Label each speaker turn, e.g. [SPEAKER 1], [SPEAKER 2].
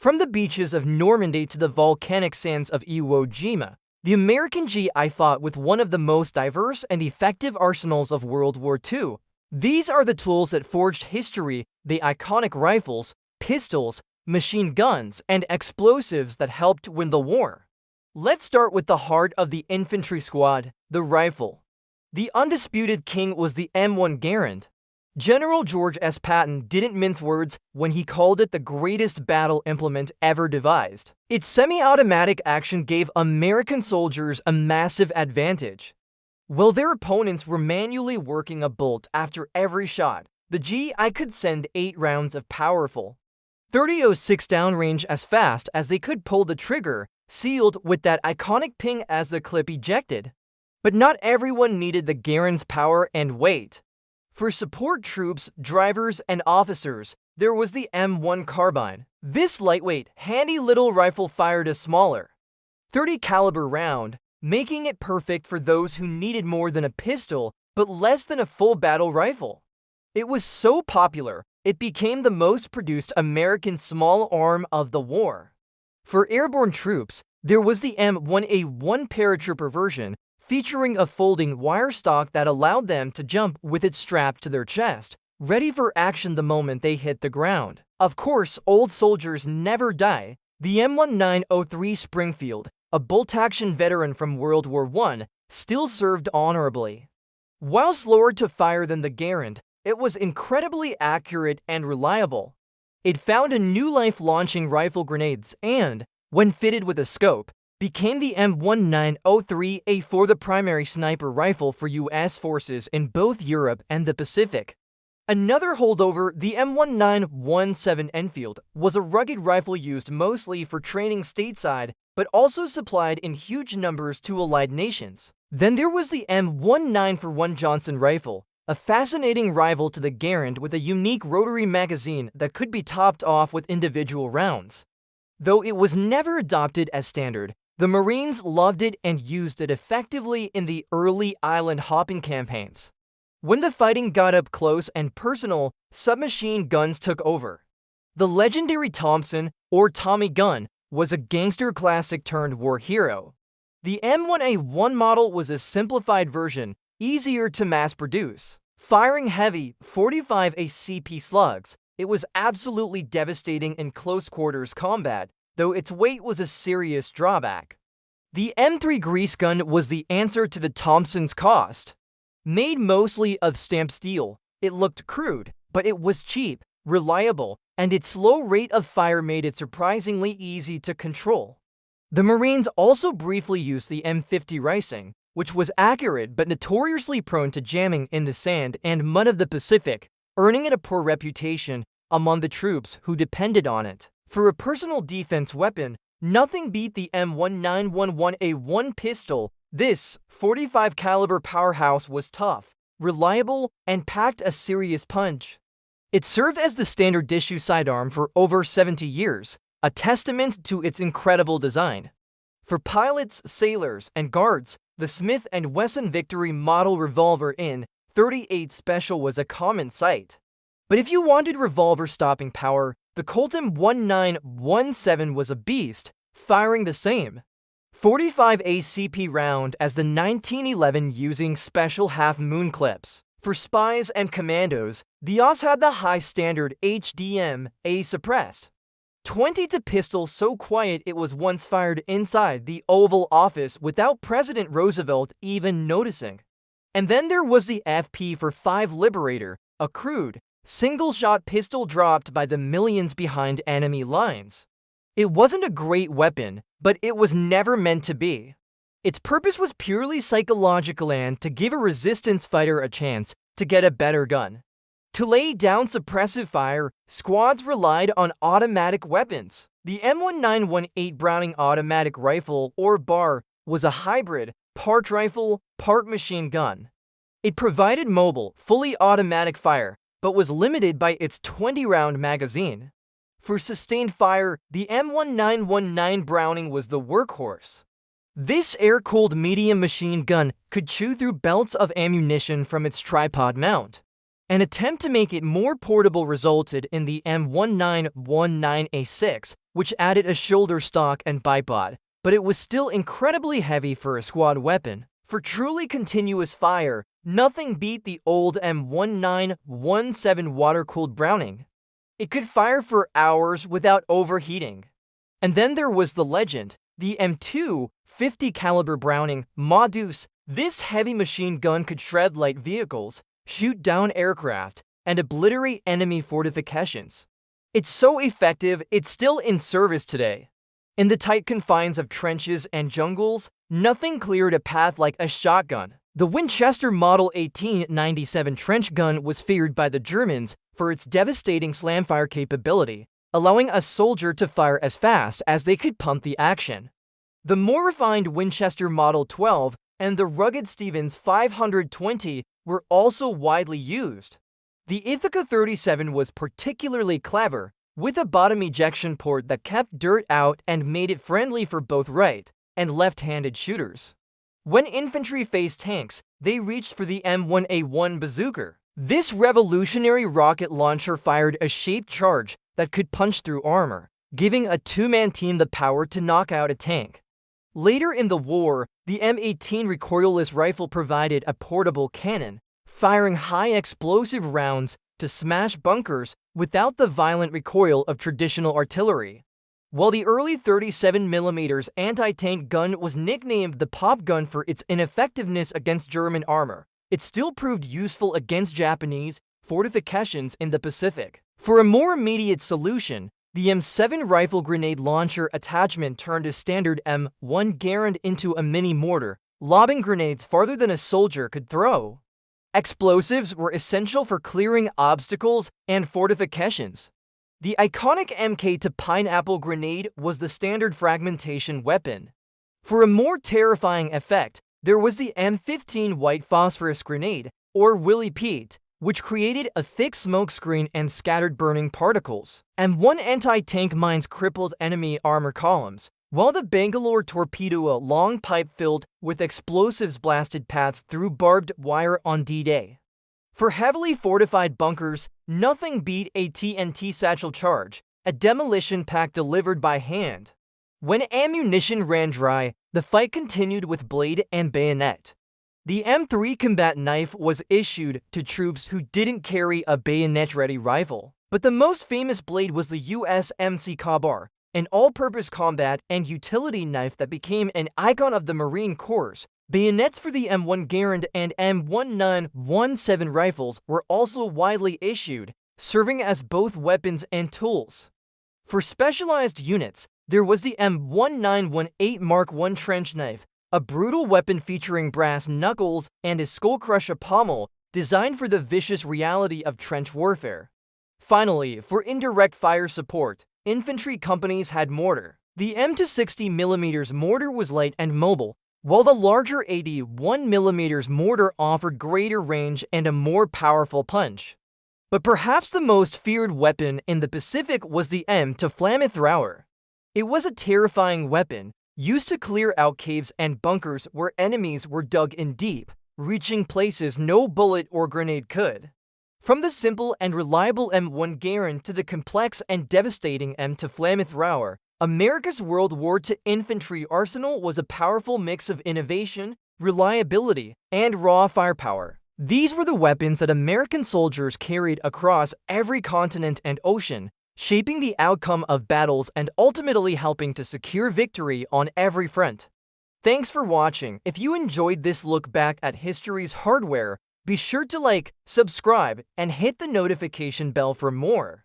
[SPEAKER 1] From the beaches of Normandy to the volcanic sands of Iwo Jima, the American GI fought with one of the most diverse and effective arsenals of World War II. These are the tools that forged history, the iconic rifles, pistols, machine guns, and explosives that helped win the war. Let's start with the heart of the infantry squad, the rifle. The undisputed king was the M1 Garand. General George S. Patton didn't mince words when he called it the greatest battle implement ever devised. Its semi-automatic action gave American soldiers a massive advantage. While their opponents were manually working a bolt after every shot, the GI could send 8 rounds of powerful .30-06 downrange as fast as they could pull the trigger, sealed with that iconic ping as the clip ejected. But not everyone needed the Garand's power and weight. For support troops, drivers, and officers, there was the M1 Carbine. This lightweight, handy little rifle fired a smaller .30 caliber round, making it perfect for those who needed more than a pistol but less than a full battle rifle. It was so popular, it became the most produced American small arm of the war. For airborne troops, there was the M1A1 paratrooper version, featuring a folding wire stock that allowed them to jump with it strapped to their chest, ready for action the moment they hit the ground. Of course, old soldiers never die. The M1903 Springfield, a bolt-action veteran from World War I, still served honorably. While slower to fire than the Garand, it was incredibly accurate and reliable. It found a new life launching rifle grenades and, when fitted with a scope, became the M1903A4, the primary sniper rifle for U.S. forces in both Europe and the Pacific. Another holdover, the M1917 Enfield, was a rugged rifle used mostly for training stateside, but also supplied in huge numbers to allied nations. Then there was the M1941 Johnson rifle, a fascinating rival to the Garand with a unique rotary magazine that could be topped off with individual rounds. Though it was never adopted as standard, the Marines loved it and used it effectively in the early island hopping campaigns. When the fighting got up close and personal, submachine guns took over. The legendary Thompson, or Tommy gun, was a gangster classic turned war hero. The M1A1 model was a simplified version, easier to mass produce. Firing heavy 45 ACP slugs, it was absolutely devastating in close quarters combat, though its weight was a serious drawback. The M3 grease gun was the answer to the Thompson's cost. Made mostly of stamped steel, it looked crude, but it was cheap, reliable, and its slow rate of fire made it surprisingly easy to control. The Marines also briefly used the M50 Rising, which was accurate but notoriously prone to jamming in the sand and mud of the Pacific, earning it a poor reputation among the troops who depended on it. For a personal defense weapon, nothing beat the M1911A1 pistol. This 45 caliber powerhouse was tough, reliable, and packed a serious punch. It served as the standard issue sidearm for over 70 years, a testament to its incredible design. For pilots, sailors, and guards, the Smith & Wesson Victory model revolver in .38 Special was a common sight. But if you wanted revolver stopping power, the Colt M1917 was a beast, firing the same 45 ACP round as the 1911 using special half-moon clips. For spies and commandos, the OS had the high standard HDM-A suppressed 20 to pistol so quiet it was once fired inside the Oval Office without President Roosevelt even noticing. And then there was the FP-45 Liberator, a crude, single-shot pistol dropped by the millions behind enemy lines. It wasn't a great weapon, but it was never meant to be. Its purpose was purely psychological and to give a resistance fighter a chance to get a better gun. To lay down suppressive fire, squads relied on automatic weapons. The M1918 Browning automatic rifle, or BAR, was a hybrid, part rifle, part machine gun. It provided mobile, fully automatic fire, but was limited by its 20-round magazine. For sustained fire, the M1919 Browning was the workhorse. This air-cooled medium machine gun could chew through belts of ammunition from its tripod mount. An attempt to make it more portable resulted in the M1919A6, which added a shoulder stock and bipod, but it was still incredibly heavy for a squad weapon. For truly continuous fire, nothing beat the old M1917 water-cooled Browning. It could fire for hours without overheating. And then there was the legend, the M2 50 caliber Browning Modus. This heavy machine gun could shred light vehicles, shoot down aircraft, and obliterate enemy fortifications. It's so effective, it's still in service today. In the tight confines of trenches and jungles, nothing cleared a path like a shotgun. The Winchester Model 1897 trench gun was feared by the Germans for its devastating slamfire capability, allowing a soldier to fire as fast as they could pump the action. The more refined Winchester Model 12 and the rugged Stevens 520 were also widely used. The Ithaca 37 was particularly clever, with a bottom ejection port that kept dirt out and made it friendly for both right and left-handed shooters. When infantry faced tanks, they reached for the M1A1 bazooka. This revolutionary rocket launcher fired a shaped charge that could punch through armor, giving a two-man team the power to knock out a tank. Later in the war, the M18 recoilless rifle provided a portable cannon, firing high explosive rounds to smash bunkers without the violent recoil of traditional artillery. While the early 37mm anti-tank gun was nicknamed the pop gun for its ineffectiveness against German armor, it still proved useful against Japanese fortifications in the Pacific. For a more immediate solution, the M7 rifle grenade launcher attachment turned a standard M1 Garand into a mini mortar, lobbing grenades farther than a soldier could throw. Explosives were essential for clearing obstacles and fortifications. The iconic MK to pineapple grenade was the standard fragmentation weapon. For a more terrifying effect, there was the M15 white phosphorus grenade, or Willie Pete, which created a thick smoke screen and scattered burning particles. M1 anti-tank mines crippled enemy armor columns, while the Bangalore torpedo, a long pipe filled with explosives, blasted paths through barbed wire on D-Day. For heavily fortified bunkers, nothing beat a TNT satchel charge, a demolition pack delivered by hand. When ammunition ran dry, the fight continued with blade and bayonet. The M3 combat knife was issued to troops who didn't carry a bayonet-ready rifle. But the most famous blade was the USMC Kabar, an all-purpose combat and utility knife that became an icon of the Marine Corps. Bayonets for the M1 Garand and M1917 rifles were also widely issued, serving as both weapons and tools. For specialized units, there was the M1918 Mark I trench knife, a brutal weapon featuring brass knuckles and a skull-crusher pommel designed for the vicious reality of trench warfare. Finally, for indirect fire support, infantry companies had mortar. The M260mm mortar was light and mobile, while the larger 81mm mortar offered greater range and a more powerful punch. But perhaps the most feared weapon in the Pacific was the M2 flamethrower. It was a terrifying weapon, used to clear out caves and bunkers where enemies were dug in deep, reaching places no bullet or grenade could. From the simple and reliable M1 Garand to the complex and devastating M2 flamethrower, America's World War II infantry arsenal was a powerful mix of innovation, reliability, and raw firepower. These were the weapons that American soldiers carried across every continent and ocean, shaping the outcome of battles and ultimately helping to secure victory on every front. Thanks for watching. If you enjoyed this look back at history's hardware, be sure to like, subscribe, and hit the notification bell for more.